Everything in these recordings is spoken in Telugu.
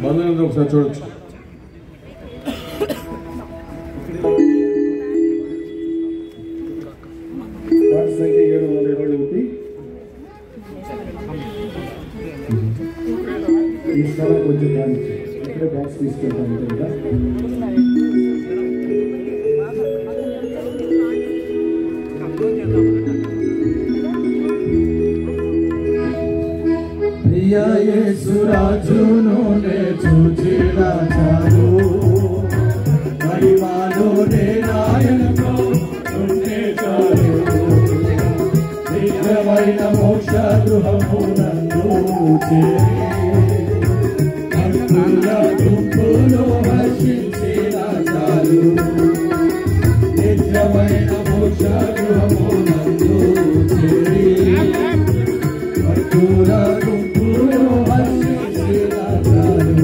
బంధనంతో ఒకసారి చూడొచ్చు. సంఖ్య 721. ఈ స్థలం కొంచెం కానిచ్చు, ఇక్కడే బాక్స్ తీసుకెళ్తాను కదా. ప్రియా యేసు రాజును నే చూచినా చాలు, మహిమలో నే నాయనతో ఉండే చాలు. దివ్యమైన మోక్ష గృహమునందు చేరి భక్తుల గుంపులో హర్షించిన చాలు. దివ్యమైన మోక్ష గృహమునందు చేరి భక్తుల గుంపులో హర్షించిన చాలు.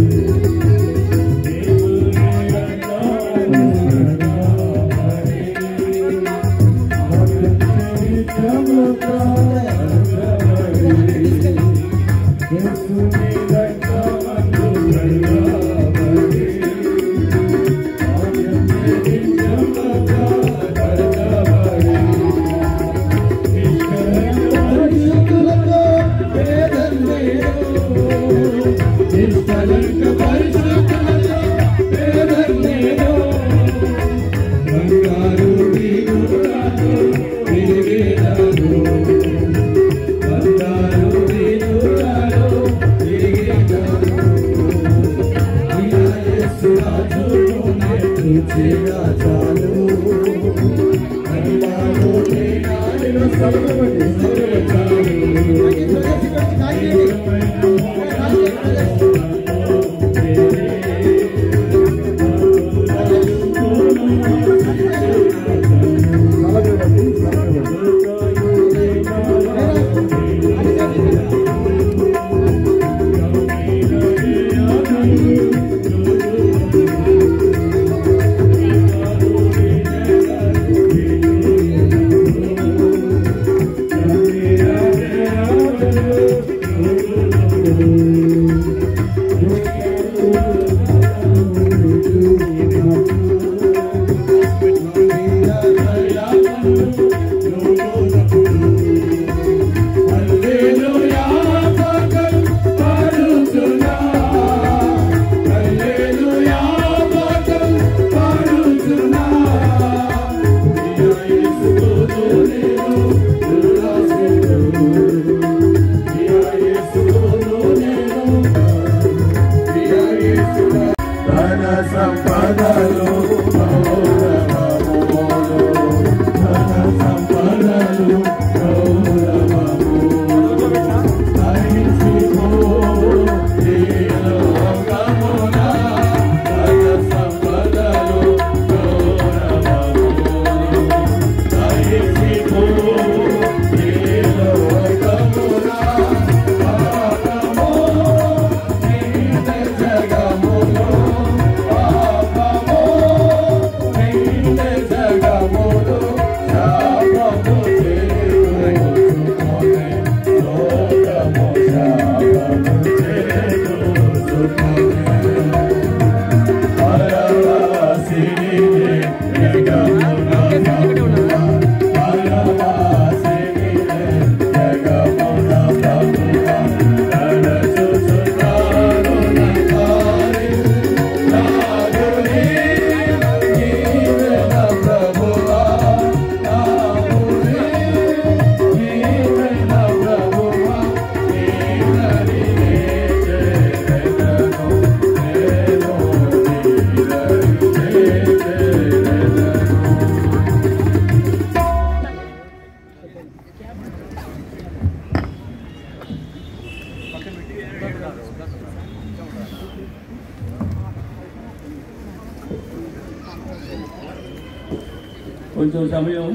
కొంచెం సమయం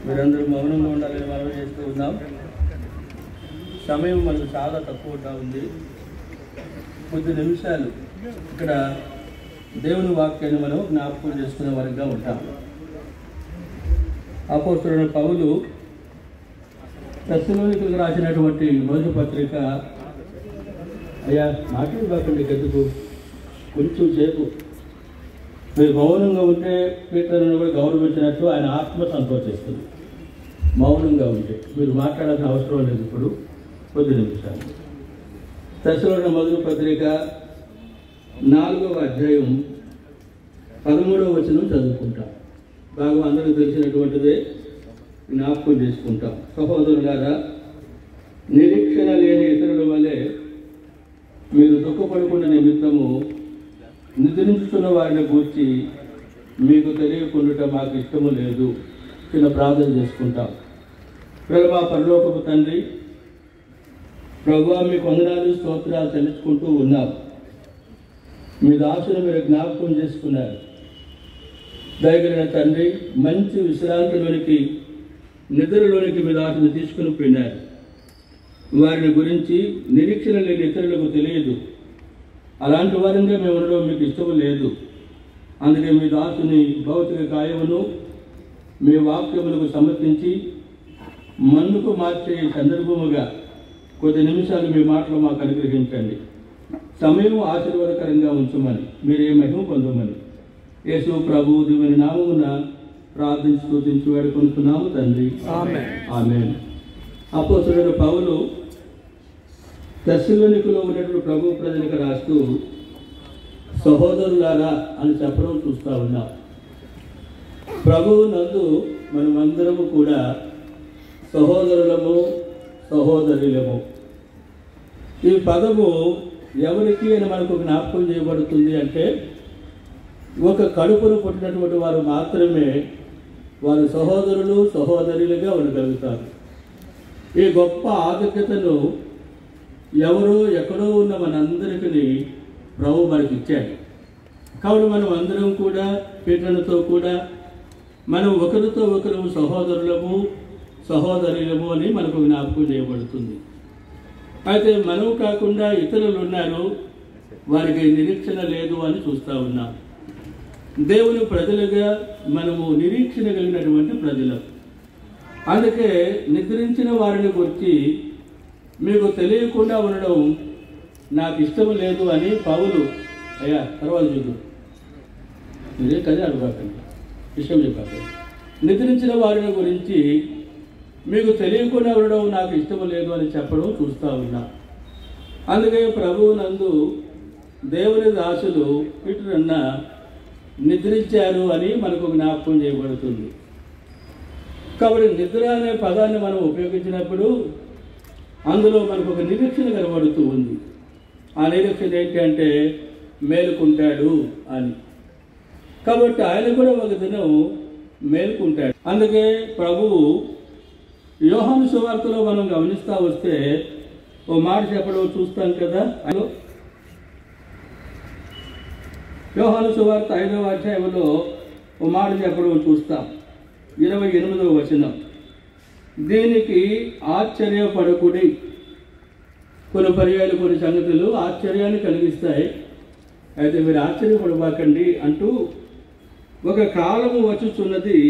మీరందరూ మౌనంగా ఉండాలని మనం చేస్తూ ఉన్నాం. సమయం మనకు చాలా తక్కువగా ఉంది. కొద్ది నిమిషాలు ఇక్కడ దేవుని వాక్యాన్ని మనం జ్ఞాపకం చేసుకునే వారిగా ఉంటాం. అపోస్తలుడైన పౌలు తెస్సలోనికీయులకు రాసినటువంటి మొదటి పత్రిక. అయ్యా మాట్లాడబాకండి, ఎందుకు కొంచెం సేపు మీరు మౌనంగా ఉంటే పీటర్ను కూడా గౌరవించినట్టు ఆయన ఆత్మ సంతోషిస్తుంది. మౌనంగా ఉంటే మీరు మాట్లాడాల్సిన అవసరం లేదు. ఇప్పుడు కొద్ది నిమిషాలు. తెస్సలోనికీయులకు మొదటి పత్రిక 4వ అధ్యాయం 13వ వచనం చదువుకుంటాం. బాగా అందరికీ తెలిసినటువంటిదే, జ్ఞాపకం చేసుకుంటాం. సహోదరులారా, నిరీక్షణ లేని ఇతరుల వలె మీరు దుఃఖపడకుండా నిమిత్తము నిద్రించుతున్న వారిని గూర్చి మీకు తెలియకుండా మాకు ఇష్టము లేదు. చిన్న ప్రార్థన చేసుకుంటాం. ప్రభువా, పరలోకపు తండ్రి, ప్రభువా, మీకు వందనాలు స్తోత్రాలు తెలుసుకుంటూ ఉన్నాం. మీ దాసును మీరు జ్ఞాపకం చేసుకున్నారు. దయగలిగిన తండ్రి, మంచి విశ్రాంతిలోనికి, నిద్రలోనికి మీ దాసును తీసుకుని పోయినారు. వారిని గురించి నిరీక్షణ లేని ఇతరులకు తెలియదు. అలాంటి వారంగా మేము ఉండడం మీకు ఇష్టం లేదు. అందుకే మీ దాసుని భౌతిక కాయమును మీ వాక్యములకు సమర్పించి మన్నుకు మార్చే సందర్భముగా కొద్ది నిమిషాలు మీ మాటలు మాకు అనుగ్రహించండి. సమయం ఆశీర్వాదకరంగా ఉంచమని, మీరే మహిమ పొందమని యేసు ప్రభు దివ్య నామమున ప్రార్థించి స్తుతించి వేడుకొనుచున్నాము తండ్రి. ఆమేన్. అపోస్తలుడైన పౌలు తెస్సలోనికీలో ఉన్నటువంటి ప్రభు ప్రజలకు రాస్తూ సహోదరులారా అని చెప్పడం చూస్తూ ఉన్నాం. ప్రభువు నందు మనమందరము కూడా సహోదరులము, సహోదరులము. ఈ పదము ఎవరికి అని మనకు జ్ఞాపకం చేయబడుతుంది అంటే, ఒక కడుపును పుట్టినటువంటి వారు మాత్రమే వారు సహోదరులు, సహోదరులుగా ఉండగలుగుతారు. ఈ గొప్ప ఆధిక్యతను ఎవరో ఎక్కడో ఉన్న మనందరికీ ప్రభు మనకి ఇచ్చాడు. కాబట్టి మనం అందరం కూడా పీటలతో కూడా మనం ఒకరితో ఒకరు సహోదరులము, సహోదరులము అని మనకు జ్ఞాపకం చేయబడుతుంది. అయితే మనం కాకుండా ఇతరులు ఉన్నారు, వారికి నిరీక్షణ లేదు అని చూస్తూ ఉన్నాం. దేవుని ప్రజలుగా మనము నిరీక్షణ కలిగినటువంటి ప్రజలు. అందుకే నిద్రించిన వారిని గురించి మీకు తెలియకుండా ఉండడం నాకు ఇష్టం లేదు అని పౌలు, అయ్యా తర్వాత చూద్దాం, మీరే కదే అడగకండి, విషయం చెప్పాలి. నిద్రించిన వారిని గురించి మీకు తెలియకుండా ఉండడం నాకు ఇష్టం లేదు అని చెప్పడం చూస్తూ ఉన్నా. అందుకే ప్రభువు నందు దేవుని దాసులు పీటరన్న నిద్రించారు అని మనకు జ్ఞాపకం చేయబడుతుంది. కాబట్టి నిద్ర అనే పదాన్ని మనం ఉపయోగించినప్పుడు అందులో మనకు ఒక నిరీక్షణ కనబడుతూ ఉంది. ఆ నిరీక్షణ ఏంటంటే మేలుకుంటాడు అని. కాబట్టి ఆయన కూడా ఒక దినం మేలుకుంటాడు. అందుకే ప్రభువు యోహాను సువార్తలో మనం గమనిస్తూ వస్తే ఓ మాట చెప్పడం చూస్తాం కదా. యోహాను సువార్త 5వ అధ్యాయంలో ఓ మాట చెప్పడం చూస్తాం. 28వ వచనం, దీనికి ఆశ్చర్యపడకుడి. కొన్ని పర్యాలు, కొన్ని సంగతులు ఆశ్చర్యాన్ని కలిగిస్తాయి. అయితే మీరు ఆశ్చర్యపడబాకండి అంటూ, ఒక కాలము వచ్చుచున్నది,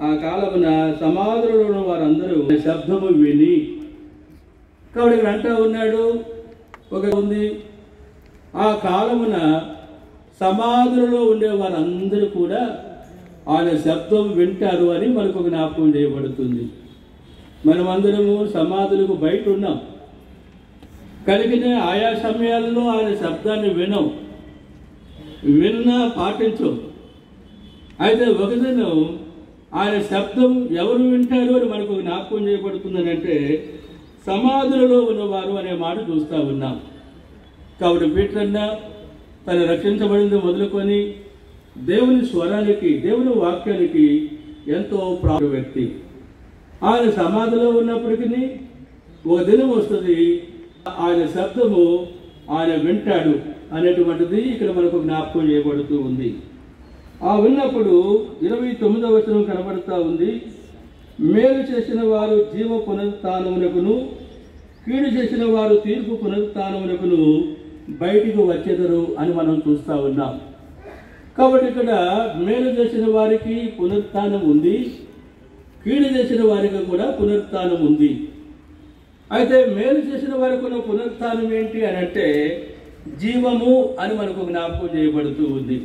ఆ కాలమున సమాధులలో ఉన్న వారందరూ శబ్దము విని. కాబట్టి ఇక్కడ అంటా ఉన్నాడు, ఒక ఉంది, ఆ కాలమున సమాధులలో ఉండే వారందరూ కూడా ఆయన శబ్దం వింటారు అని మనకు జ్ఞాపకం చేయబడుతుంది. మనమందరము సమాధులకు బయట ఉన్నాం, కలిగిన ఆయా సమయాల్లో ఆయన శబ్దాన్ని విన్నా పాటించం. అయితే ఒక దినం ఆయన శబ్దం ఎవరు వింటారు అని మనకు జ్ఞాపకం చేయబడుతుందని అంటే, సమాధులలో ఉన్నవారు అనే మాట చూస్తూ ఉన్నాం. కాబట్టి పీటరన్న తను రక్షించబడింది మొదలుకొని దేవుని స్వరానికి, దేవుని వాక్యానికి ఎంతో ప్రాముఖ్య వ్యక్తి. ఆయన సమాధిలో ఉన్నప్పటికీ ఒక దినం వస్తుంది, ఆయన శబ్దము ఆయన వింటాడు అనేటువంటిది ఇక్కడ మనకు జ్ఞాపకం చేయబడుతూ ఉంది. ఆ విన్నప్పుడు 29వ వచనం కనబడుతూ ఉంది, మేలు చేసిన వారు జీవ పునరుత్థానమునకును, కీడు చేసిన వారు తీర్పు పునరుత్థానమునకును బయటికి వచ్చేదరు అని మనం చూస్తూ ఉన్నాం. కాబట్టి ఇక్కడ మేలు చేసిన వారికి పునరుత్థానం ఉంది, కీడు చేసిన వారికి కూడా పునరుత్థానం ఉంది. అయితే మేలు చేసిన వారికి ఉన్న పునరుత్థానం ఏంటి అని అంటే జీవము అని మనకు జ్ఞాపకం చేయబడుతూ ఉంది.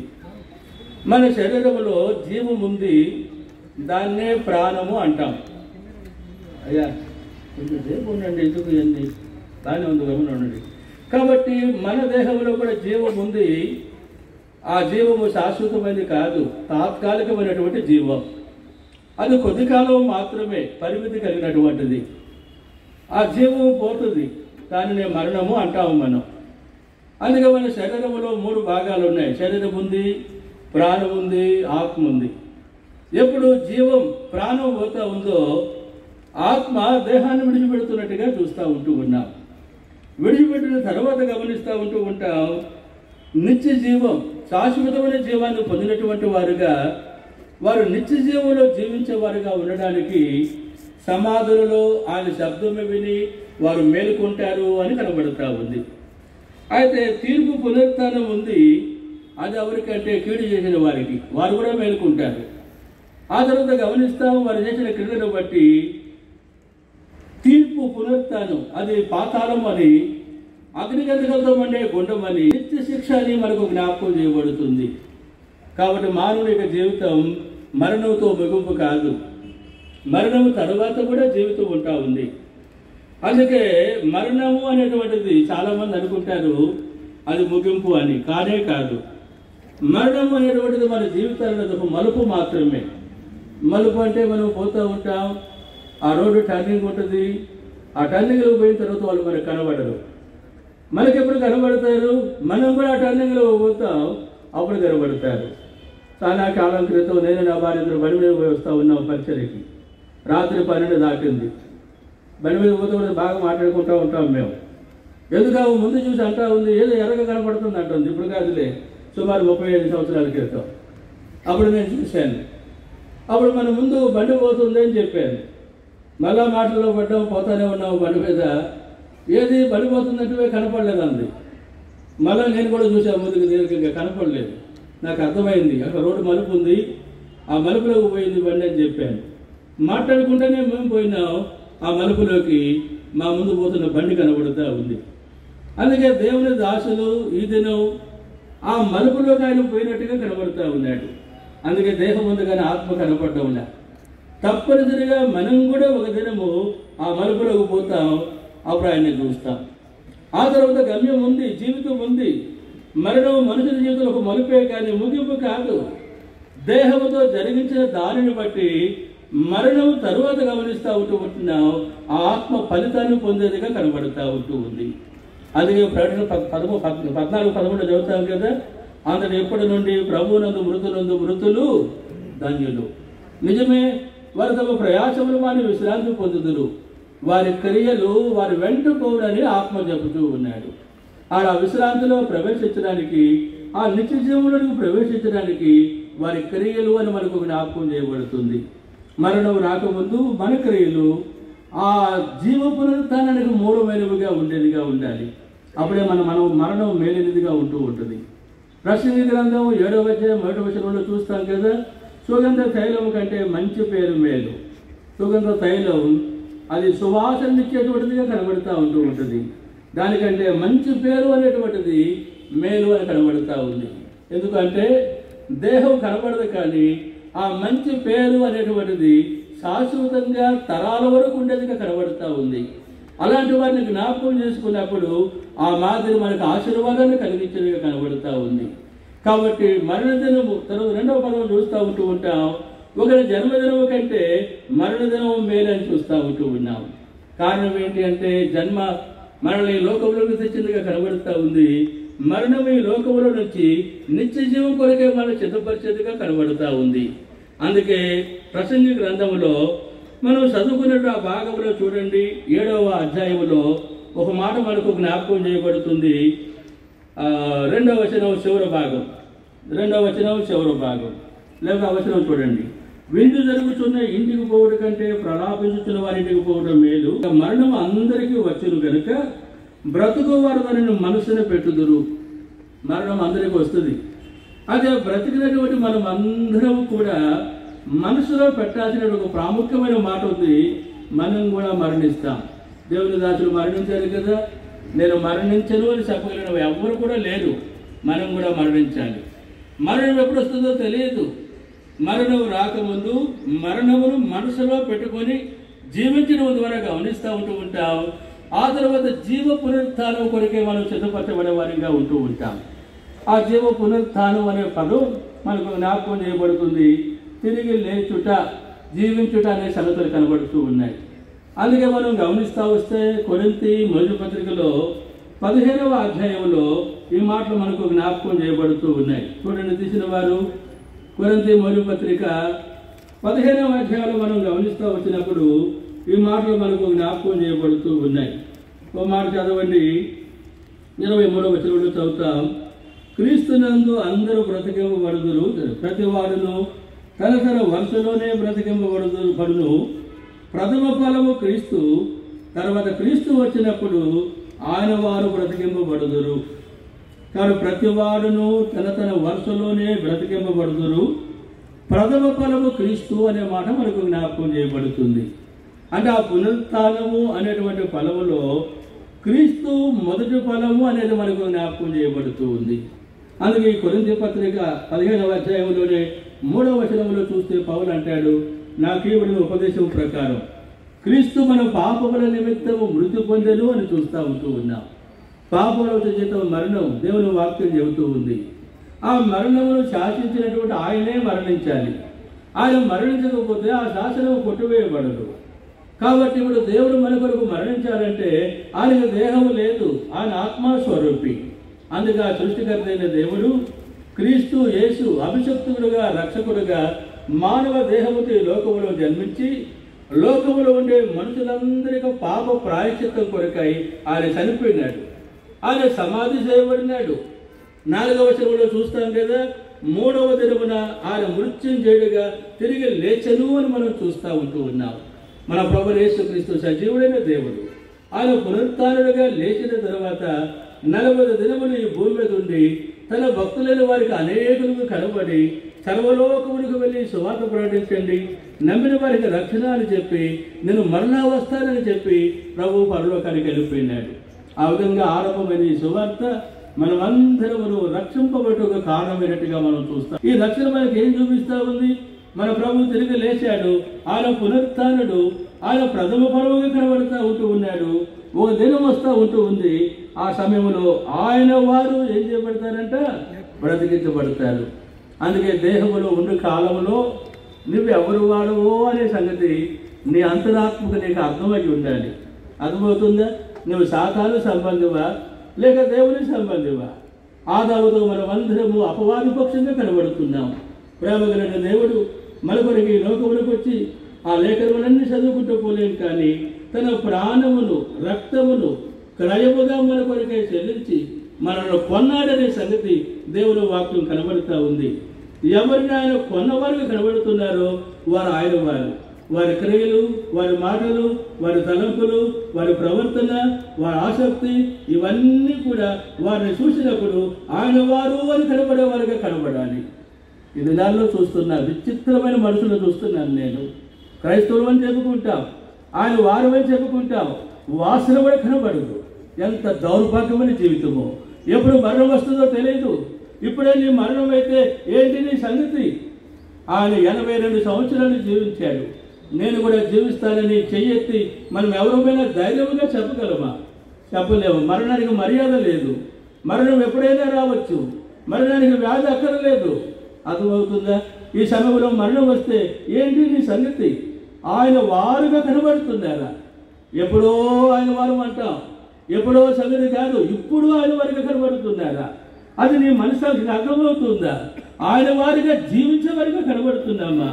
మన శరీరంలో జీవం ఉంది, దాన్నే ప్రాణము అంటాం. అయ్యా కొంచెం సేపు ఉండండి, ఎందుకు ఇవన్నీ దాన్ని ఉంది గమనం ఉండండి. కాబట్టి మన దేహంలో కూడా జీవం ఉంది. ఆ జీవము శాశ్వతమైనది కాదు, తాత్కాలికమైనటువంటి జీవం. అది కొద్ది కాలం మాత్రమే పరిమితి కలిగినటువంటిది. ఆ జీవము పోతుంది, దానిని మరణము అంటాము మనం. అందుకే మన శరీరంలో 3 భాగాలు ఉన్నాయి. శరీరం ఉంది, ప్రాణం ఉంది, ఆత్మ ఉంది. ఎప్పుడు జీవం ప్రాణం పోతా ఉందో ఆత్మ దేహాన్ని విడిచిపెడుతున్నట్టుగా చూస్తూ ఉంటూ ఉన్నాం. విడిచిపెట్టిన తర్వాత గమనిస్తూ ఉంటూ ఉంటాం, నిత్య జీవం, శాశ్వతమైన జీవాన్ని పొందినటువంటి వారుగా, వారు నిత్య జీవంలో జీవించేవారుగా ఉండడానికి సమాధులలో ఆయన శబ్దము విని వారు మేలుకుంటారు అని కనబడుతూ ఉంది. అయితే తీర్పు పునరుత్థానం ఉంది, అది ఎవరికంటే కీడు చేసిన వారికి, వారు కూడా మేలుకుంటారు. ఆ తర్వాత గమనిస్తాము, వారు చేసిన క్రియలను బట్టి తీర్పు పునరుత్థానం, అది పాతాళం అని, అగ్నిగంధకంతో మండే గుండం అని, నిత్య శిక్ష అని మనకు జ్ఞాపకం చేయబడుతుంది. కాబట్టి మానవుని యొక్క జీవితం మరణంతో ముగింపు కాదు, మరణం తర్వాత కూడా జీవితం ఉంటా ఉంది. అందుకే మరణము అనేటువంటిది చాలామంది అనుకుంటారు అది ముగింపు అని, కానే కాదు. మరణం అనేటువంటిది మన జీవితాలలో ఒక మలుపు మాత్రమే. మలుపు అంటే మనం పోతూ ఉంటాం, ఆ రోడ్డు టర్నింగ్ ఉంటుంది, ఆ టర్నింగ్లో పోయిన తర్వాత వాళ్ళు మనకు కనబడరు. మనకి ఎప్పుడు కనబడతారు? మనం కూడా ఆ టర్నింగ్లో పోతాం, అప్పుడు కనబడతారు. చాలా కాలం క్రితం నేను నా భార్య బండి మీద పోయి వస్తూ ఉన్నాం పరిచయకి. రాత్రి 12 దాటింది. బండి మీద పోతే కూడా బాగా మాట్లాడుకుంటూ ఉంటాం మేము. ఎందుకు ముందు చూసి అంటా ఉంది, ఏదో ఎర్రగా కనపడుతుంది అంటుంది. ఇప్పుడు కాదులే, సుమారు 35 సంవత్సరాల క్రితం. అప్పుడు నేను చూశాను. అప్పుడు మన ముందు బండి పోతుంది అని చెప్పాను. మళ్ళా మాటల్లో పడ్డాము, పోతానే ఉన్నాము బండి మీద. ఏది బండి పోతుందంటే కనపడలేదు అంది. మళ్ళీ నేను కూడా చూసాను, ముందుకు దీర్ఘంగా కనపడలేదు. నాకు అర్థమైంది, అక్కడ రోడ్డు మలుపు ఉంది, ఆ మలుపులోకి పోయింది బండి అని చెప్పాను. మాట్లాడుకుంటేనే మేము పోయినాం, ఆ మలుపులోకి మా ముందు పోతున్న బండి కనబడుతూ ఉంది. అందుకే దేవుని దాసులు ఈ దినం ఆ మలుపులోకి ఆయన పోయినట్టుగా కనబడుతూ ఉన్నాడు. అందుకే దేహం ఉంది కానీ ఆత్మ కనపడడం లే. తప్పనిసరిగా మనం కూడా ఒక దినము ఆ మలుపులోకి పోతాం, అప్పుడు ఆయన్ని చూస్తాం. ఆ తర్వాత గమ్యం ఉంది, జీవితం ఉంది. మరణం మనుషుల జీవితంలో ఒక మలుపే కానీ ముగింపు కాదు. దేహంతో జరిగించిన దానిని బట్టి మరణం తరువాత గమనిస్తూ ఉంటున్నాం, ఆ ఆత్మ ఫలితాన్ని పొందేదిగా కనబడుతూ ఉంది. అందుకే ప్రకటన 14-13 చదువుతాం కదా, అందులో ఎప్పటి నుండి ప్రభువునందు మృతులు ధన్యులు. నిజమే, వారు తమ ప్రయాసములు వారి విశ్రాంతి పొందుదురు, వారి క్రియలు వారి వెంట పోవుడని ఆత్మ చెబుతూ ఉన్నాడు. ఆ విశ్రాంతిలో ప్రవేశించడానికి, ఆ నిత్య జీవులకు ప్రవేశించడానికి వారి క్రియలు అని మనకు జ్ఞాపకం చేయబడుతుంది. మరణం రాకముందు మన క్రియలు ఆ జీవ పునరుత్థానానికి మూలమైనవిగా ఉండేదిగా ఉండాలి. అప్పుడే మనం మరణం మేలినదిగా ఉంటూ ఉంటుంది. ప్రసంగి గ్రంథం 7వ అధ్యాయం 1వ వచనంలో చూస్తాం కదా, సుగంధ తైలం కంటే మంచి పేరు మేలు. సుగంధ తైలం అది సువాసననిచ్చేటువంటిదిగా కనబడుతూ ఉంటూ ఉంటుంది. దానికంటే మంచి పేరు అనేటువంటిది మేలు అని కనబడుతూ ఉంది. ఎందుకంటే దేహం కనబడదు కానీ ఆ మంచి పేరు అనేటువంటిది శాశ్వతంగా తరాల వరకు ఉండేదిగా కనబడుతూ ఉంది. అలాంటి వారిని జ్ఞాపకం చేసుకున్నప్పుడు ఆ మాదిరి మనకు ఆశీర్వాదాన్ని కలిగించేదిగా కనబడుతూ ఉంది. కాబట్టి మరణ దినము తర్వాత 2వ పదం చూస్తూ ఉంటూ ఉంటాం. ఒకరి జన్మదినము కంటే మరణ దినము మేలని చూస్తూ ఉంటూ ఉన్నాం. కారణం ఏంటి అంటే జన్మ మనల్ని ఈ లోకంలోకి తెచ్చిందిగా కనబడుతూ ఉంది. మరణం ఈ లోకంలో నుంచి నిత్య జీవం కొరకే మనం సిద్ధపరిచేదిగా కనబడుతూ ఉంది. అందుకే ప్రసంగి గ్రంథంలో మనం చదువుకున్నట్టు ఆ భాగంలో చూడండి, 7వ అధ్యాయంలో ఒక మాట మనకు జ్ఞాపకం చేయబడుతుంది. 2వ వచనం చివరి భాగం, 2వ వచనం చివరి భాగం లేక వచనం చూడండి. విందు జరుగుతున్న ఇంటికి పోవడం కంటే ప్రలాపించుతున్న వారి ఇంటికి పోవడం మేలు. మరణం అందరికీ వచ్చును కనుక బ్రతుకు వారు దానిని మనసున పెట్టుదురు. మరణం అందరికీ వస్తుంది. అదే బ్రతికినటువంటి మనం అందరం కూడా మనసులో పెట్టాల్సిన ఒక ప్రాముఖ్యమైన మాట ఉంది, మనం కూడా మరణిస్తాం. దేవుని దాసులు మరణించారు కదా, నేను మరణించను అని చెప్పగలిగిన ఎవ్వరు కూడా లేరు. మనం కూడా మరణించాలి. మరణం ఎప్పుడు వస్తుందో తెలియదు. మరణం రాకముందు మరణమును మనసులో పెట్టుకొని జీవించడం ద్వారా గమనిస్తూ ఉంటాం. ఆ తర్వాత జీవ పునరుత్థానం కొరకే మనం సిద్ధపరచబడే వారిగా ఉంటూ ఉంటాం. ఆ జీవ పునరుత్థానం అనే పదం మనకు జ్ఞాపకం చేయబడుతుంది. తిరిగి లేచుట, జీవించుట అనే సంగతులు కనబడుతూ ఉన్నాయి. అందుకే మనం గమనిస్తూ వస్తే కొరింథీ మొదటి పత్రికలో 15వ అధ్యాయంలో ఈ మాటలు మనకు జ్ఞాపకం చేయబడుతూ ఉన్నాయి. చూడండి, తీసిన వారు కొరింథీ మొదటి పత్రిక 15వ అధ్యాయంలో మనం గమనిస్తూ వచ్చినప్పుడు ఈ మాటలు మనకు జ్ఞాపకం చేయబడుతూ ఉన్నాయి. ఒక మాట చదవండి, 23వ వచనంలో చదువుతాం. క్రీస్తునందు అందరూ బ్రతికింపబడుదురు, ప్రతివాడును తన తన వరుసలోనే బ్రతికింపబడును. ప్రథమ ఫలము క్రీస్తు, తర్వాత క్రీస్తు వచ్చినప్పుడు ఆయన వారు బ్రతికింపబడుదురు. కానీ ప్రతివాడును తన తన వరుసలోనే బ్రతికింపబడుదురు. ప్రథమ ఫలము క్రీస్తు అనే మాట మనకు జ్ఞాపకం చేయబడుతుంది. అంటే ఆ పునరుత్థానము అనేటువంటి ఫలములో క్రీస్తు మొదటి ఫలము అనేది మనకు జ్ఞాపకం చేయబడుతూ ఉంది. అందుకే ఈ కొరింథీ పత్రిక 15వ అధ్యాయంలోనే 3వ వచనంలో చూస్తే పౌలు అంటాడు, నాకు ఇవ్వబడిన ఉపదేశం ప్రకారం క్రీస్తు మన పాపముల నిమిత్తము మృతి పొందెను అని చూస్తూ ఉంటూ ఉన్నాం. పాపముల జీతం మరణం, దేవుని వాక్యం చెబుతూ ఉంది. ఆ మరణమును శాసించినటువంటి ఆయనే మరణించాలి. ఆయన మరణించకపోతే ఆ శాసనం కొట్టివేయబడదు. కాబట్టి ఇప్పుడు దేవుడు మన కొరకు మరణించాలంటే ఆయనకు దేహము లేదు, ఆయన ఆత్మస్వరూపి. అందుకే ఆ సృష్టికర్త అయిన దేవుడు క్రీస్తు యేసు అభిషక్తుడుగా, రక్షకుడుగా మానవ దేహముతో ఈ లోకములో జన్మించి లోకములో ఉండే మనుషులందరికీ పాప ప్రాయశ్చిత్తం కొరకై ఆయన చనిపోయినాడు. ఆయన సమాధి చేయబడినాడు. 4వ వచనంలో చూస్తాం కదా, 3వ దినమున ఆయన మృత్యుంజయుడిగా తిరిగి లేచెను అని మనం చూస్తూ ఉంటూ ఉన్నాం. మన ప్రభువు యేసుక్రీస్తు సజీవుడైన దేవుడు. ఆయన పునరుత్థానుడిగా లేచిన తర్వాత 40 దినములు ఈ భూమి మీద ఉండి తన భక్తులైన వారికి అనేకులకు కనబడి సర్వలోకములకు వెళ్ళి సువార్త ప్రకటించండి, నమ్మిన వారికి రక్షణ అని చెప్పి నేను మరలా వస్తానని చెప్పి ప్రభు పరలోకానికి వెళ్ళిపోయినాడు. ఆ విధంగా ఆరంభమైన ఈ సువార్త మనమందరము రక్షింపబట్టుగా కారణమైనట్టుగా మనం చూస్తాం. ఈ రక్షణ మనకి ఏం చూపిస్తా ఉంది? మన ప్రభు తిరిగి లేచాడు, ఆయన పునరుత్థానుడు, ఆయన ప్రథమ ఫలముగా కనబడుతూ ఉంటూ ఉన్నాడు. ఒక దినం వస్తూ ఉంటూ ఉంది. ఆ సమయంలో ఆయన వారు ఏం చేయబడతారంట? బ్రతికించబడతారు. అందుకే దేహములో ఉండే కాలంలో నువ్వు ఎవరు వాడవో అనే సంగతి నీ అంతరాత్మకు నీకు అర్థమై ఉండాలి. అర్థమవుతుందా? నువ్వు సాతాను సంబంధివా లేక దేవుని సంబంధివా? ఆదాముతో మనం అందరము అపవాది పక్షంగా కనబడుతున్నాం. ప్రేమ కలిగిన దేవుడు మన కొరకు ఈ లోకములకు వచ్చి ఆ లేఖనములన్నీ చదువుకుంటూ పోలేం, కానీ తన ప్రాణమును రక్తమును క్రయముగా మన కొరకై చెల్లించి మనల్ని కొన్నాడనే సంగతి దేవుని వాక్యం కనబడుతూ ఉంది. ఎవరిని ఆయన కొన్నవారుగా కనబడుతున్నారో వారు ఆయన వారు. వారి క్రియలు, వారి మాటలు, వారి తలంపులు, వారి ప్రవర్తన, వారి ఆసక్తి ఇవన్నీ కూడా వారిని చూసినప్పుడు ఆయన వారు అని కనబడేవారుగా కనబడాలి. ఈ దినాల్లో చూస్తున్నా విచిత్రమైన మనుషులు చూస్తున్నాను నేను. క్రైస్తవులు అని చెప్పుకుంటాం, ఆయన వారు అని చెప్పుకుంటాం, వాసన కూడా కనబడదు. ఎంత దౌర్భాగ్యమైన జీవితమో! ఎప్పుడు మరణం వస్తుందో తెలియదు. ఇప్పుడే నీ మరణం అయితే ఏంటి నీ సంగతి? ఆయన 82 సంవత్సరాలు జీవించాడు. నేను కూడా జీవిస్తానని చెయ్యెత్తి మనం ఎవరిమైనా ధైర్యంగా చెప్పగలమా? చెప్పలేము. మరణానికి మర్యాద లేదు. మరణం ఎప్పుడైనా రావచ్చు. మరణానికి వ్యాధి అక్కర్లేదు. అర్థమవుతుందా? ఈ సమయంలో మరణం వస్తే ఏంటి నీ సంగతి? ఆయన వారుగా కనబడుతున్నారా? ఎప్పుడో ఆయన వారు అంటాం, ఎప్పుడో సంగతి కాదు, ఇప్పుడు ఆయన వారిగా కనబడుతున్నారా? అది నీ మనసుకి అర్థమవుతుందా? ఆయన వారిగా జీవించే వారిగా కనబడుతున్నామా?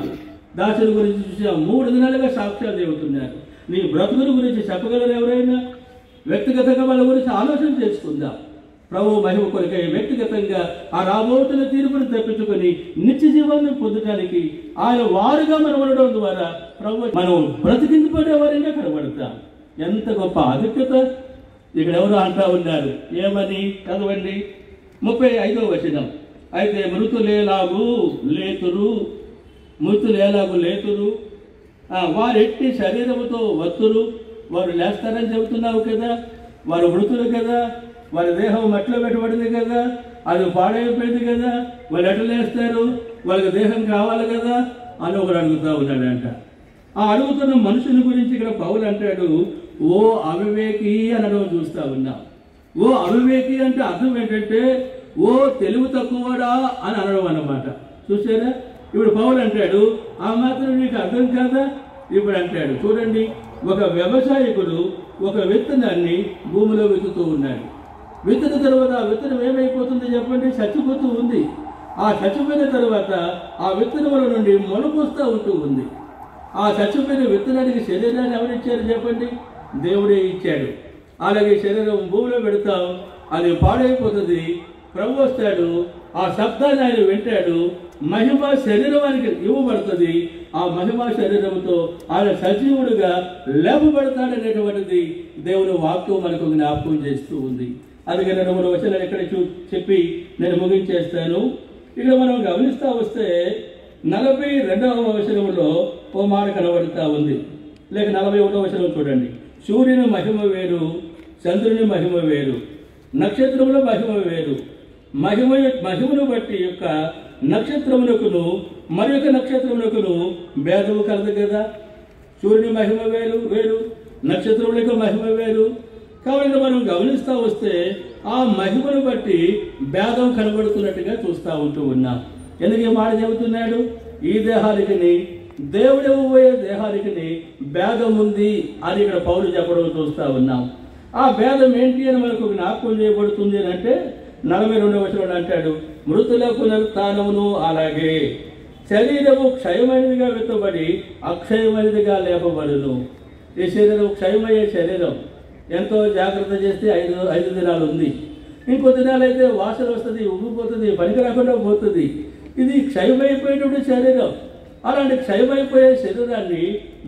దాసుల గురించి చూసి 3 దినాలుగా సాక్ష్యాలు చెబుతున్నారు. నీ బ్రతుకుల గురించి చెప్పగలరు ఎవరైనా? వ్యక్తిగతంగా వాళ్ళ గురించి ఆలోచన చేసుకుందాం. ప్రభు మహిమ కొరకై వ్యక్తిగతంగా ఆ రాబోతున్న తీర్పును తప్పించుకొని నిత్య జీవాన్ని పొందడానికి ఆయన వారుగా మనం ఉండడం ద్వారా ప్రభు మనం బ్రతికించబడే వారిగా కనబడతాం. ఎంత గొప్ప ఆధిక్యత! ఇక్కడ ఎవరు అంటా ఉన్నారు, ఏమని? చదవండి 35వ వచనం. అయితే మృతులేలాగు లేతురు వారెట్టి శరీరముతో వత్తురు, వారు లేస్తారని చెబుతున్నావు కదా, వారు మృతులు కదా, వారి దేహం మట్టిలో పెట్టబడింది కదా, అది పాడైపోయింది కదా, వాళ్ళు ఎట్లా లేస్తారు, వాళ్ళకి దేహం కావాలి కదా అని ఒకడు అడుగుతూ ఉన్నాడంట. ఆ అడుగుతున్న మనుషుని గురించి ఇక్కడ పౌలు అంటాడు, ఓ అవివేకి అనడం చూస్తా ఉన్నాం. ఓ అవివేకి అంటే అర్థం ఏంటంటే ఓ తెలివి తక్కువడా అని అనడం అన్నమాట. చూసారా, ఇప్పుడు పౌలు అంటాడు ఆ మాత్రం నీకు అర్థం కాదా? ఇప్పుడు అంటాడు చూడండి, ఒక వ్యవసాయకుడు ఒక విత్తనాన్ని భూమిలో విత్తుతూ ఉన్నాడు. విత్తిన తర్వాత ఆ విత్తనం ఏమైపోతుంది చెప్పండి? చచ్చిపోతూ ఉంది. ఆ చచ్చిపోయిన తర్వాత ఆ విత్తనముల నుండి మొలకొస్తూ ఉంటూ ఉంది. ఆ చచ్చిపోయిన విత్తనానికి శరీరాన్ని ఎవరిచ్చారు చెప్పండి? దేవుడే ఇచ్చాడు. అలాగే శరీరం భూమిలో పెడతాం, అది పాడైపోతుంది. ప్రభు వస్తాడు, ఆ శబ్దాన్ని ఆయన వింటాడు, మహిమ శరీరానికి ఇవ్వబడుతుంది. ఆ మహిమ శరీరంతో ఆయన సజీవుడుగా లేపబడతాడనేటువంటిది దేవుని వాక్యం మనకు జ్ఞాపకం చేస్తూ ఉంది. అందుకని 2 వచనాలు ఇక్కడ చెప్పి నేను ముగించేస్తాను. ఇక్కడ మనం గమనిస్తూ వస్తే 42వ వచనంలో ఓ మాట కనబడుతూ ఉంది, లేక 41వ వచనం చూడండి. సూర్యుని మహిమ వేరు, చంద్రుని మహిమ వేరు, నక్షత్రముల మహిమ వేరు. మహిమను బట్టి యొక్క నక్షత్రమునకును మరి యొక్క నక్షత్రమునకును భేదము కలదు కదా. సూర్యుని మహిమ వేరు వేరు, నక్షత్రములకు మహిమ వేరు. కాబట్టి మనం గమనిస్తూ వస్తే ఆ మహిమను బట్టి భేదం కనబడుతున్నట్టుగా చూస్తూ ఉంటూ ఉన్నాం. ఎందుకు ఈ మాట చెబుతున్నాడు? ఈ దేహానికి దేవుడు ఇవ్వబోయే దేహానికి భేదం ఉంది అని ఇక్కడ పౌలు చెప్పడం చూస్తూ ఉన్నాం. ఆ భేదం ఏంటి అని మనకు జ్ఞాపకం చేయబడుతుంది అని అంటే 42వ వచనంలో అంటాడు, మృతుల పునరుత్థానమును అలాగే శరీరము క్షయమైనదిగా విత్తబడి అక్షయమైనదిగా లేపబడును. ఈ శరీరం క్షయమయ్యే శరీరం, ఎంతో జాగ్రత్త చేస్తే 5 దినాలు ఉంది. ఇంకో దినాలు అయితే వాసన వస్తుంది, ఉబ్బిపోతుంది, పనికి రాకుండా పోతుంది. ఇది క్షయమైపోయేటువంటి శరీరం. అలాంటి క్షయమైపోయే శరీరాన్ని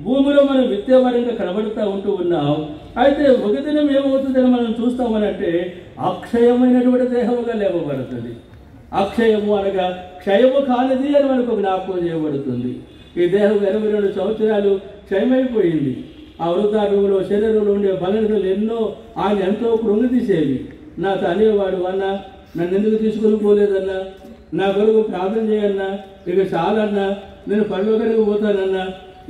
భూమిలో మనం విత్తేవారంగా కనబడుతూ ఉంటూ ఉన్నాం. అయితే ఒక దినం ఏమవుతుందని మనం చూస్తామనంటే అక్షయమైనటువంటి దేహముగా లేపబడుతుంది. అక్షయము అనగా క్షయము కానిది అని మనకు జ్ఞాపకం చేయబడుతుంది. ఈ దేహం 22 సంవత్సరాలు క్షయమైపోయింది. ఆ వృద్ధారంలో శరీరంలో ఉండే బలహీనతలు ఎన్నో ఆయన ఎంతో కృంగితీసేవి. నాకు అనేవాడు, అన్నా నన్ను ఎందుకు తీసుకొని పోలేదన్నా, నా కొరకు ప్రార్థన చేయన్నా, ఇక చాలన్నా, నేను పరలోకానికి పోతానన్నా,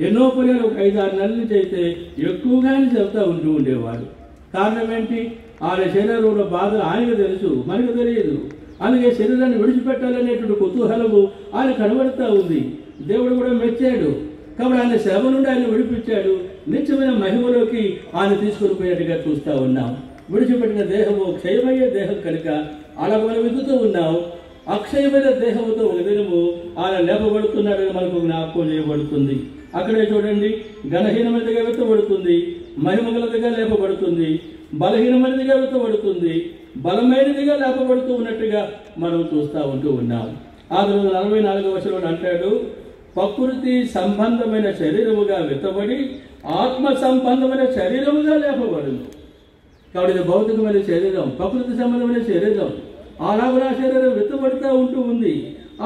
ఎన్నో పర్యాలు ఒక 5-6 నెలల నుంచి అయితే ఎక్కువగానే చెప్తా ఉంటూ ఉండేవాడు. కారణం ఏంటి? ఆయన శరీరంలో బాధలు ఆయనకు తెలుసు, మనకు తెలియదు. అలాగే శరీరాన్ని విడిచిపెట్టాలనేటువంటి కుతూహలము ఆయన కనబడుతూ ఉంది. దేవుడు కూడా మెచ్చాడు. కాబట్టి ఆయన శ్రమ నుండి ఆయన విడిపించాడు, నిత్యమైన మహిమలోకి ఆయన తీసుకొని పోయినట్టుగా చూస్తూ ఉన్నాం. విడిచిపెట్టిన దేహము క్షయమయ్యే దేహం కనుక అలా మనం వెతుకుతూ ఉన్నాం. అక్షయమైన దేహముతో ఒక దినము ఆయన లేపబడుతున్నాడని మనకు జ్ఞాపకం చేయబడుతుంది. అక్కడే చూడండి, ఘనహీనమైనదిగా వెతబడుతుంది, మహిమగలదిగా లేపబడుతుంది, బలహీనమైనదిగా వెతబడుతుంది, బలమైనదిగా లేపబడుతూ ఉన్నట్టుగా మనం చూస్తూ ఉంటూ ఉన్నాం. ఆ తర్వాత 44వ వచనంలో అంటాడు, ప్రకృతి సంబంధమైన శరీరముగా వెతబడి ఆత్మ సంబంధమైన శరీరముగా లేపబడును. కాబట్టి ఇది భౌతికమైన శరీరం, ప్రకృతి సంబంధమైన శరీరం. అలాగే శరీరం వెత్తబడుతూ ఉంటూ ఉంది.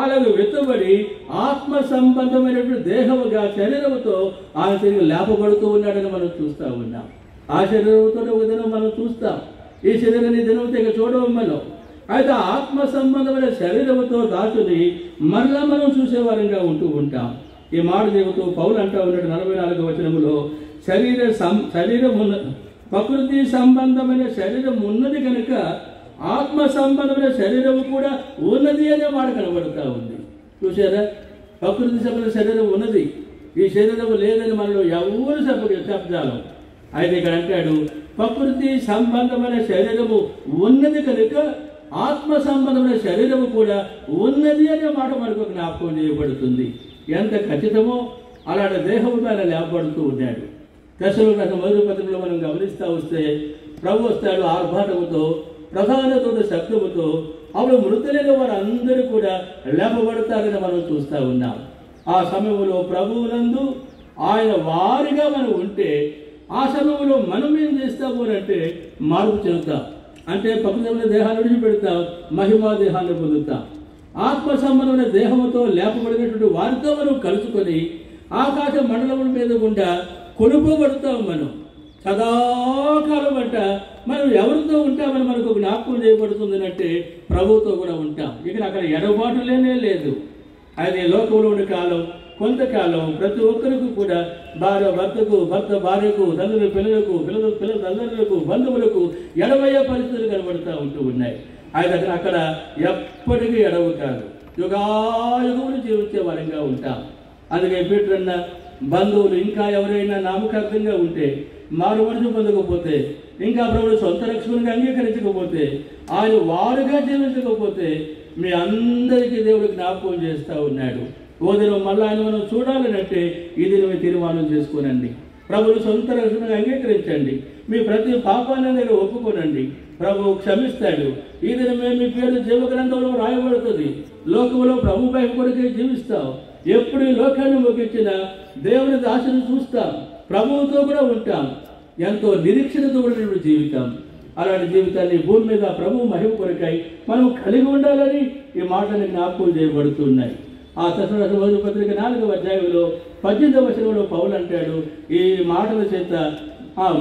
అలాగే వెత్తబడి ఆత్మ సంబంధమైనటువంటి దేహముగా శరీరముతో ఆయన తిరిగి లేపబడుతూ ఉన్నాడని మనం చూస్తూ ఉన్నాం. ఆ శరీరంతో ఒక దినం మనం చూస్తాం. ఈ శరీరాన్ని దినంతో ఇక చూడడం మనం. అయితే ఆత్మ సంబంధమైన శరీరముతో దాచుని మరలా మనం చూసేవారంగా ఉంటూ ఉంటాం. ఈ మాట చెబుతూ పౌలు అంటూ ఉన్నాడు 44వ వచనములో, శరీరం ఉన్న ప్రకృతి సంబంధమైన శరీరం ఉన్నది కనుక ఆత్మ సంబంధమైన శరీరము కూడా ఉన్నది అనే మాట కనబడుతూ ఉంది. చూసారా, ప్రకృతి సంబంధమైన శరీరం ఉన్నది, ఈ శరీరం లేదని మనలో ఎవరు చెప్పజాలం. అయితే ఇక్కడ అంటాడు, ప్రకృతి సంబంధమైన శరీరము ఉన్నది కనుక ఆత్మ సంబంధమైన శరీరము కూడా ఉన్నది అనే మాట మనకు జ్ఞాపకం చేయబడుతుంది. ఎంత ఖచ్చితమో అలాంటి దేహముతో ఆయన లేపబడుతూ ఉన్నాడు. దశలోక మొదటి పత్రికలో మనం గమనిస్తూ వస్తే ప్రభు వస్తాడు ఆర్భాటముతో, ప్రధాన దూత శబ్దముతో. అప్పుడు మృతులైన వారందరూ కూడా లేపబడతారని మనం చూస్తూ ఉన్నాం. ఆ సమయంలో ప్రభువునందు ఆయన వారిగా మనం ఉంటే ఆ సమయంలో మనం ఏం చేస్తాము అంటే మార్పు చెందుతాం. అంటే ప్రకృతమైన దేహాన్ని విడిచిపెడతాం, మహిమా దేహాన్ని పొందుతాం. ఆత్మ సంబంధమైన దేహముతో లేపబడినటువంటి వారితో మనం కలుసుకొని ఆకాశ మండలముల మీద గుండా కొనుకోబడతాం మనం. సదాకాలం అంట మనం ఎవరితో ఉంటామని మనకు జ్ఞాపకం చేయబడుతుంది అంటే ప్రభువుతో కూడా ఉంటాం. ఇక్కడ అక్కడ ఎడబాటు లేనే లేదు. అది లోకంలో ఉండే కాలం కొంతకాలం ప్రతి ఒక్కరికి కూడా భార్య భర్తకు, భర్త భార్యకు, తల్లులు పిల్లలకు, పిల్లల తల్లులకు, బంధువులకు ఎడవయ్యే పరిస్థితులు కనబడుతూ ఉంటూ ఉన్నాయి. అయితే అక్కడ ఎప్పటికీ ఎడవు కాదు, యుగాయుగములు జీవించే వారంగా ఉంటాం. అందుకే పీటరన్న బంధువులు ఇంకా ఎవరైనా నామకార్థంగా ఉంటే, మారు మనసు పొందకపోతే, ఇంకా ప్రభువు సొంత రక్షకునిగా అంగీకరించకపోతే, ఆయన వారుగా జీవించకపోతే మీ అందరికీ దేవుడు జ్ఞాపకం చేస్తూ ఉన్నాడు. ఓ దినం మళ్ళీ ఆయన మనం చూడాలనంటే ఈ దినమే తీర్మానం చేసుకోనండి. ప్రభువుని సొంత రక్షణగా అంగీకరించండి. మీ ప్రతి పాపాన్ని దగ్గర ఒప్పుకోనండి. ప్రభువు క్షమిస్తాడు. ఈ దినమే మీ పేరు జీవగ్రంథంలో రాయబడుతుంది. లోకంలో ప్రభు భయం కొరకే జీవిస్తాం. ఎప్పుడు ఈ లోకాన్ని ముగించినా దేవుని దాసుని చూస్తాం, ప్రభువుతో కూడా ఉంటాం. ఎంతో నిరీక్షణతో కూడిన జీవితం. అలాంటి జీవితాన్ని భూమి మీద ప్రభు మహిమ కొరకై మనం కలిగి ఉండాలని ఈ మాటలు జ్ఞాపకం చేయబడుతున్నాయి. ఆ తెస్సలోనికీయుల పత్రిక 4వ అధ్యాయంలో 18వ వచనంలో పౌలు అంటాడు, ఈ మాటల చేత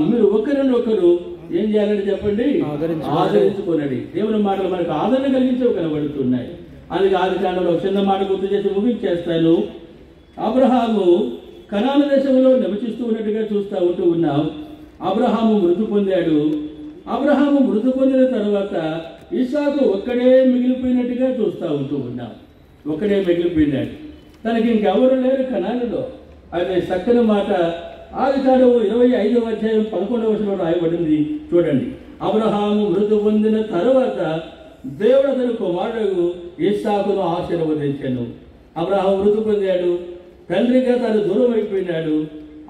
మీరు ఒకరినొకరు ఏం చేయాలని చెప్పండి, ఆదరించుకోనండి. దేవుని మాటలు మనకు ఆదరణ కలిగించవు కనబడుతున్నాయి. అందుకే ఆదికాండంలో చిన్న మాట గుర్తు చేసి ముగించేస్తాను. అబ్రహాము కనాను దేశంలో నివసిస్తూ ఉన్నట్టుగా ఉంటూ ఉన్నాం. అబ్రహాము మృతి పొందాడు. అబ్రహాము మృతి పొందిన తర్వాత ఇస్సాకు ఒక్కడే మిగిలిపోయినట్టుగా ఉంటూ ఉన్నాం. ఒక్కడే మిగిలిపోయినాడు. తనకి ఇంకెవరు లేరు కనానులో. అదే చక్కని మాట ఆదికాండము 25వ అధ్యాయం 11వ వచనంలో రాయబడింది. చూడండి, అబ్రహాము మృతి పొందిన తర్వాత దేవుడు అతని కుమారుడు ఇస్సాకును ఆశీర్వదించాను. అబ్రహాము మృతి పొందాడు, తండ్రిగా తను దూరం అయిపోయినాడు.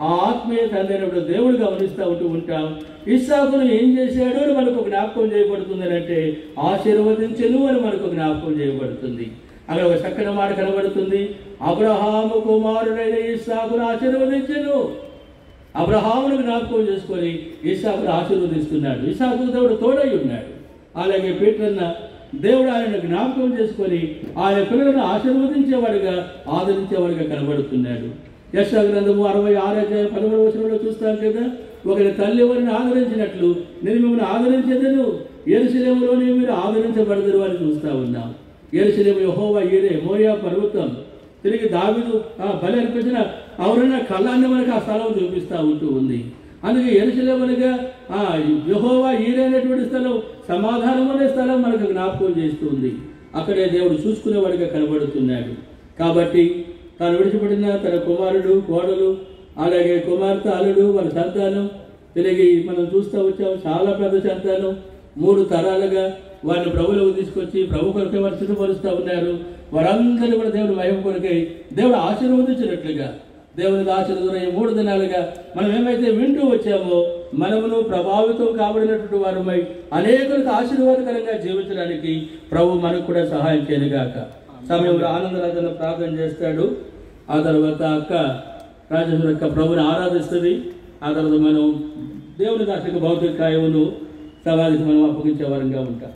ఆ ఆత్మీయ తండ్రి అయినప్పుడు దేవుడు గమనిస్తూ ఉంటూ ఉంటాం. ఇస్సాకును ఏం చేశాడు అని మనకు జ్ఞాపకం చేయబడుతుంది అంటే ఆశీర్వదించను అని మనకు జ్ఞాపకం చేయబడుతుంది. అక్కడ ఒక చక్కని మాట కనబడుతుంది, అబ్రహాము కుమారుడైన ఇస్సాకును ఆశీర్వదించను. అబ్రహామును జ్ఞాపకం చేసుకొని ఇస్సాకును ఆశీర్వదిస్తున్నాడు. ఇస్సాకు దేవుడు తోడై ఉన్నాడు. అలాగే పీటరన్న దేవుడు ఆయన జ్ఞాపకం చేసుకొని ఆయన పిల్లలను ఆశీర్వదించేవాడిగా ఆదరించేవాడిగా కనబడుతున్నాడు. యెషయా గ్రంథము 66వ అధ్యాయం 11వ వచనంలో చూస్తాం కదా, ఒకరి తల్లి ఎవరిని ఆదరించినట్లు నేను మిమ్మల్ని ఆదరించేదను, యెరూషలేములోనే మీరు ఆదరించబడదురు అని చూస్తూ ఉన్నాం. యెరూషలేము యెహోవా ఈరే, మోరియా పర్వతం. తిరిగి దావీదు బలి అర్పించిన ఎవరైనా కళ్ళాన్ని మనకు ఆ స్థలం చూపిస్తూ ఉంటూ ఉంది. అందుకే యెరూషలేముగా యెహోవా ఈరే అనేటువంటి స్థలం, సమాధానం అనే స్థలం మనకు జ్ఞాపకం చేస్తుంది. అక్కడే దేవుడు చూసుకునేవాడిగా కనబడుతున్నాడు. కాబట్టి తాను విడిచిపెట్టిన తన కుమారుడు, కోడలు, అలాగే కుమార్తె, అల్లుడు, వాళ్ళ సంతానం, తిరిగి మనం చూస్తూ వచ్చాము చాలా పెద్ద సంతానం. 3 తరాలుగా వారిని ప్రభువులకు తీసుకొచ్చి ప్రభు కొరకే వారు సిద్ధపరుస్తూ ఉన్నారు. వారందరూ కూడా దేవుని మహిమ కొరకై దేవుడు ఆశీర్వదించినట్లుగా దేవునికి ఆశీర్వదం ఈ 3 దినాలుగా మనం ఏమైతే వింటూ వచ్చామో మనమును ప్రభావితం కాబడినటువంటి వారమై అనేకులకు ఆశీర్వాదకరంగా జీవించడానికి ప్రభు మనకు కూడా సహాయం చేయనుగాక. సమయంలో ఆనందరాజన ప్రార్థన చేస్తాడు. ఆ తర్వాత అక్క రాజేశ్వరి అక్క ప్రభుని ఆరాధిస్తుంది. ఆ తర్వాత మనం దేవుని దానికి భౌతిక కాయమును సమాధికి మనం అప్పగించే వారంగా ఉంటాం.